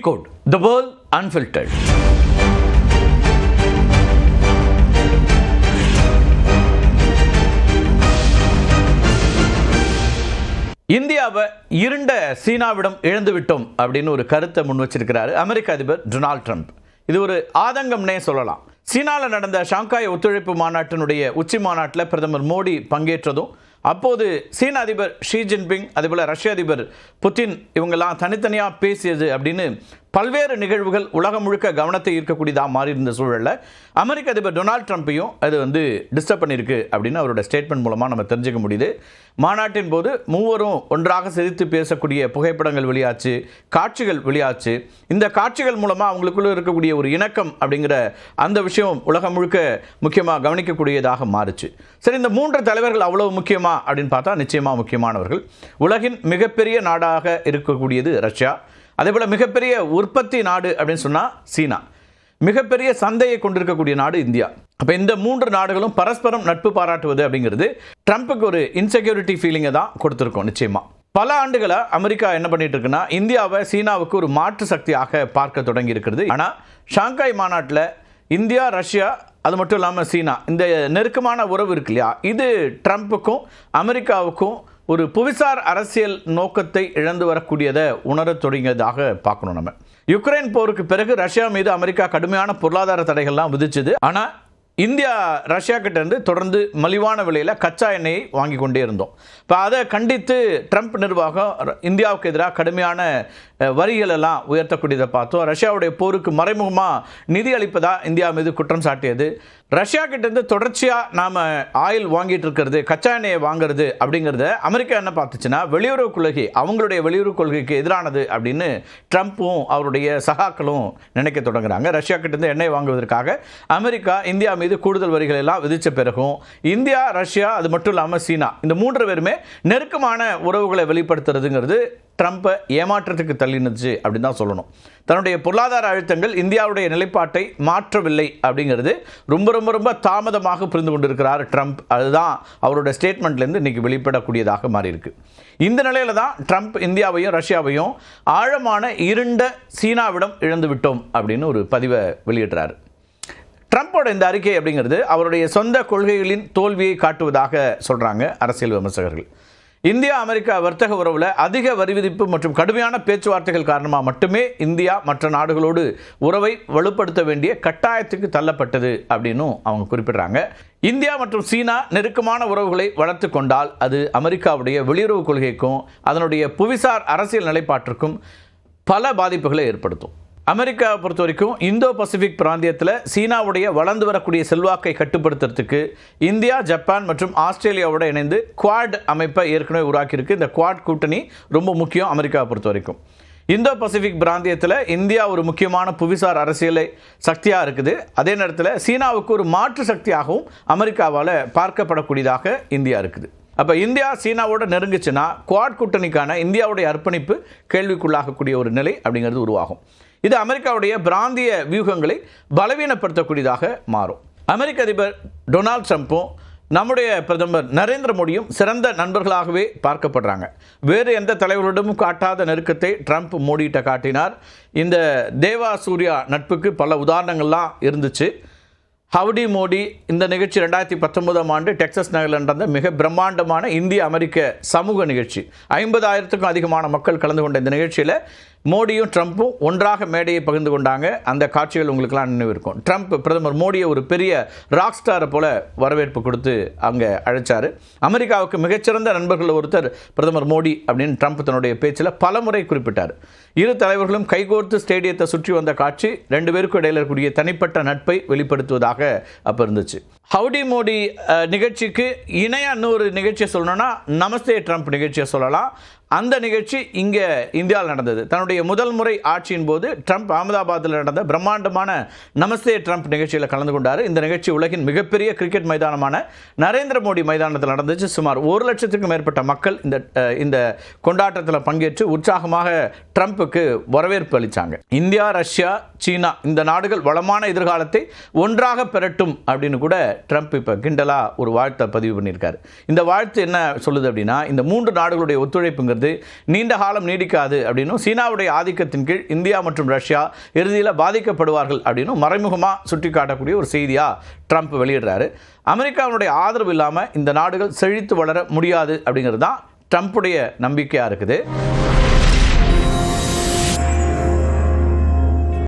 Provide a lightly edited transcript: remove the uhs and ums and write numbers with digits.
Decode the World Unfiltered. இந்தியாவை இருண்ட சீனாவிடம் இழந்துவிட்டோம் அப்படின்னு ஒரு கருத்தை முன் வச்சிருக்கிறாரு அமெரிக்க அதிபர் டொனால்ட் ட்ரம்ப். இது ஒரு ஆதங்கம்னே சொல்லலாம். சீனாவில் நடந்த ஷாங்காய் ஒத்துழைப்பு மாநாட்டினுடைய உச்சி மாநாட்டில் பிரதமர் மோடி பங்கேற்றதும், அப்போது சீன அதிபர் ஷி ஜின்பிங், அதேபோல் ரஷ்ய அதிபர் புட்டின் இவங்கெல்லாம் தனித்தனியாக பேசியது அப்படின்னு பல்வேறு நிகழ்வுகள் உலகம் முழுக்க கவனத்தை ஈர்க்கக்கூடியதாக மாறி இருந்த சூழலில் அமெரிக்க அதிபர் டொனால்ட் ட்ரம்ப்பையும் அது டிஸ்டர்ப் பண்ணியிருக்கு அப்படின்னு அவரோட ஸ்டேட்மெண்ட் மூலமாக நம்ம தெரிஞ்சுக்க முடியுது. மாநாட்டின் போது மூவரும் ஒன்றாக சிரித்து பேசக்கூடிய புகைப்படங்கள் வெளியாச்சு, காட்சிகள் வெளியாச்சு. இந்த காட்சிகள் மூலமாக அவங்களுக்குள்ள இருக்கக்கூடிய ஒரு இணக்கம் அப்படிங்கிற அந்த விஷயம் உலகம் முழுக்க முக்கியமாக கவனிக்கக்கூடியதாக மாறுச்சு. சரி, இந்த மூன்று தலைவர்கள் அவ்வளவு முக்கியமா அப்படின்னு பார்த்தா நிச்சயமாக முக்கியமானவர்கள். உலகின் மிகப்பெரிய நாடாக இருக்கக்கூடியது ரஷ்யா, அதேபோல் மிகப்பெரிய உற்பத்தி நாடு அப்படின்னு சொன்னால் சீனா, மிகப்பெரிய சந்தையை கொண்டிருக்கக்கூடிய நாடு இந்தியா. அப்போ இந்த மூன்று நாடுகளும் பரஸ்பரம் நட்பு பாராட்டுவது அப்படிங்கிறது ட்ரம்ப்புக்கு ஒரு இன்செக்யூரிட்டி ஃபீலிங்கை தான் கொடுத்துருக்கோம். நிச்சயமாக பல ஆண்டுகளாக அமெரிக்கா என்ன பண்ணிட்டு இருக்குன்னா, இந்தியாவை சீனாவுக்கு ஒரு மாற்று சக்தியாக பார்க்க தொடங்கி இருக்கிறது. ஆனால் ஷாங்காய் மாநாட்டில் இந்தியா, ரஷ்யா, அது மட்டும் இல்லாமல் சீனா, இந்த நெருக்கமான உறவு இருக்கு இல்லையா, இது ட்ரம்ப்புக்கும் அமெரிக்காவுக்கும் ஒரு புவிசார் அரசியல் நோக்கத்தை இழந்து வரக்கூடியதை உணரத் தொடங்கியதாக பார்க்கணும். நம்ம யுக்ரைன் போருக்கு பிறகு ரஷ்யா மீது அமெரிக்கா கடுமையான பொருளாதார தடைகள்லாம் விதிச்சது. ஆனால் இந்தியா ரஷ்யா கிட்ட இருந்து தொடர்ந்து மலிவான விலையில் கச்சா எண்ணெயை வாங்கி கொண்டே இருந்தோம். இப்போ அதை கண்டித்து ட்ரம்ப் நிர்வாகம் இந்தியாவுக்கு எதிராக கடுமையான வரிகள் எல்லாம் உயர்த்தக்கூடியதை பார்த்தோம். ரஷ்யாவுடைய போருக்கு மறைமுகமாக நிதி அளிப்பதா இந்தியா மீது குற்றம் சாட்டியது. ரஷ்யா கிட்டேருந்து தொடர்ச்சியாக நாம் ஆயில் வாங்கிட்டு இருக்கிறது, கச்சா எண்ணெயை வாங்குறது அப்படிங்கிறத அமெரிக்கா என்ன பார்த்துச்சுன்னா வெளியுறவு கொள்கை, அவங்களுடைய வெளியுறவு கொள்கைக்கு எதிரானது அப்படின்னு ட்ரம்ப்பும் அவருடைய சகாக்களும் நினைக்க தொடங்குறாங்க. ரஷ்யா கிட்டேருந்து எண்ணெய் வாங்குவதற்காக அமெரிக்கா இந்தியா மீது கூடுதல் வரிகள் எல்லாம் விதித்த பிறகும் இந்தியா, ரஷ்யா, அது மட்டும் இல்லாமல் சீனா, இந்த மூன்று பேருமே நெருக்கமான உறவுகளை வெளிப்படுத்துறதுங்கிறது ட்ரம்ப்பை ஏமாற்றத்துக்கு தள்ளினுச்சு அப்படின்னு தான் சொல்லணும். தன்னுடைய பொருளாதார அழுத்தங்கள் இந்தியாவுடைய நிலைப்பாட்டை மாற்றவில்லை அப்படிங்கிறது ரொம்ப ரொம்ப ரொம்ப தாமதமாக புரிந்து கொண்டிருக்கிறார் ட்ரம்ப். அதுதான் அவரோட ஸ்டேட்மெண்ட்லேருந்து இன்றைக்கி வெளிப்படக்கூடியதாக மாறி இருக்கு. இந்த நிலையில தான் ட்ரம்ப் இந்தியாவையும் ரஷ்யாவையும் ஆழமான இருண்ட சீனாவிடம் இழந்து விட்டோம் அப்படின்னு ஒரு பதிவை வெளியிடுறாரு. ட்ரம்ப்போட இந்த அறிக்கை அப்படிங்கிறது அவருடைய சொந்த கொள்கைகளின் தோல்வியை காட்டுவதாக சொல்கிறாங்க அரசியல் விமர்சகர்கள். இந்தியா அமெரிக்கா வர்த்தக உறவில் அதிக வரி விதிப்பு மற்றும் கடுமையான பேச்சுவார்த்தைகள் காரணமாக மட்டுமே இந்தியா மற்ற நாடுகளோடு உறவை வலுப்படுத்த வேண்டிய கட்டாயத்துக்கு தள்ளப்பட்டது அப்படின்னும் அவங்க குறிப்பிடுறாங்க. இந்தியா மற்றும் சீனா நெருக்கமான உறவுகளை வளர்த்து கொண்டால் அது அமெரிக்காவுடைய வெளியுறவு கொள்கைக்கும் அதனுடைய புவிசார் அரசியல் நிலைப்பாட்டிற்கும் பல பாதிப்புகளை ஏற்படுத்தும். அமெரிக்காவை பொறுத்த வரைக்கும் இந்தோ பசிபிக் பிராந்தியத்தில் சீனாவுடைய வளர்ந்து வரக்கூடிய செல்வாக்கை கட்டுப்படுத்துறதுக்கு இந்தியா, ஜப்பான் மற்றும் ஆஸ்திரேலியாவோட இணைந்து குவாட் அமைப்பை ஏற்கனவே உருவாக்கியிருக்கு. இந்த குவாட் கூட்டணி ரொம்ப முக்கியம் அமெரிக்காவை பொறுத்த வரைக்கும். இந்தோ பசிபிக் பிராந்தியத்தில் இந்தியா ஒரு முக்கியமான புவிசார் அரசியலை சக்தியாக இருக்குது. அதே நேரத்தில் சீனாவுக்கு ஒரு மாற்று சக்தியாகவும் அமெரிக்காவால் பார்க்கப்படக்கூடியதாக இந்தியா இருக்குது. அப்போ இந்தியா சீனாவோட நெருங்குச்சுன்னா குவாட் கூட்டணிக்கான இந்தியாவுடைய அர்ப்பணிப்பு கேள்விக்குள்ளாகக்கூடிய ஒரு நிலை அப்படிங்கிறது உருவாகும். இது அமெரிக்காவுடைய பிராந்திய வியூகங்களை பலவீனப்படுத்தக்கூடியதாக மாறும். அமெரிக்க அதிபர் டொனால்ட் ட்ரம்ப்பும் நம்முடைய பிரதமர் நரேந்திர மோடியும் சிறந்த நண்பர்களாகவே பார்க்கப்படுறாங்க. வேறு எந்த தலைவர்களிடமும் காட்டாத நெருக்கத்தை ட்ரம்ப் மோடிகிட்ட காட்டினார். இந்த தேவா சூர்யா நட்புக்கு பல உதாரணங்கள்லாம் இருந்துச்சு. ஹவுடி மோடி இந்த நிகழ்ச்சி 2019ஆம் ஆண்டு டெக்சாஸ் நகரில் நடந்த மிக பிரம்மாண்டமான இந்திய அமெரிக்க சமூக நிகழ்ச்சி. 50,000க்கும் அதிகமான மக்கள் கலந்து கொண்ட இந்த நிகழ்ச்சியில் மோடியும் ட்ரம்ப்பும் ஒன்றாக மேடையை பகிர்ந்து கொண்டாங்க. அந்த காட்சிகள் உங்களுக்கெல்லாம் நினைவு இருக்கும். ட்ரம்ப் பிரதமர் மோடியை ஒரு பெரிய ராக் ஸ்டாரை போல வரவேற்பு கொடுத்து அங்கே அழைச்சார். அமெரிக்காவுக்கு மிகச்சிறந்த நண்பர்கள் ஒருத்தர் பிரதமர் மோடி அப்படின்னு ட்ரம்ப் தன்னுடைய பேச்சில் பல முறை குறிப்பிட்டார். இரு தலைவர்களும் கைகோர்த்து ஸ்டேடியத்தை சுற்றி வந்த காட்சி ரெண்டு பேருக்கும் இடையில இருக்கக்கூடிய தனிப்பட்ட நட்பை வெளிப்படுத்துவதாக அப்போ இருந்துச்சு. ஹவுடி மோடி நிகழ்ச்சிக்கு இணையாக இன்னொரு நிகழ்ச்சியை சொல்லணும்னா நமஸ்தே ட்ரம்ப் நிகழ்ச்சியை சொல்லலாம். அந்த நிகழ்ச்சி இங்கே இந்தியாவில் நடந்தது. தன்னுடைய முதல் முறை ஆட்சியின் போது ட்ரம்ப் அகமதாபாத்தில் நடந்த பிரம்மாண்டமான நமஸ்தே ட்ரம்ப் நிகழ்ச்சியில் கலந்து கொண்டார். இந்த நிகழ்ச்சி உலகின் மிகப்பெரிய கிரிக்கெட் மைதானமான நரேந்திர மோடி மைதானத்தில் நடந்துச்சு. சுமார் 1 லட்சத்துக்கும் மேற்பட்ட மக்கள் இந்த கொண்டாட்டத்தில் பங்கேற்று உற்சாகமாக ட்ரம்ப்புக்கு வரவேற்பு அளித்தாங்க. இந்தியா, ரஷ்யா, சீனா இந்த நாடுகள் வளமான எதிர்காலத்தை ஒன்றாக பெறட்டும் அப்படின்னு கூட ட்ரம்ப் இப்போ கிண்டலாக ஒரு வாழ்த்தை பதிவு பண்ணியிருக்காரு. இந்த வாழ்த்து என்ன சொல்லுது அப்படின்னா, இந்த 3 நாடுகளுடைய ஒத்துழைப்புங்கிறது நீண்ட காலம் நீடிக்காது அப்படின்னும், சீனாவுடைய ஆதிக்கத்தின் கீழ் இந்தியா மற்றும் ரஷ்யா இறுதியில் பாதிக்கப்படுவார்கள் அப்படின்னும் மறைமுகமாக சுட்டி காட்டக்கூடிய ஒரு செய்தியாக ட்ரம்ப் வெளியிடுறாரு. அமெரிக்காவுடைய ஆதரவு இல்லாமல் இந்த நாடுகள் செழித்து வளர முடியாது அப்படிங்கிறது தான் ட்ரம்ப்புடைய நம்பிக்கையாக இருக்குது.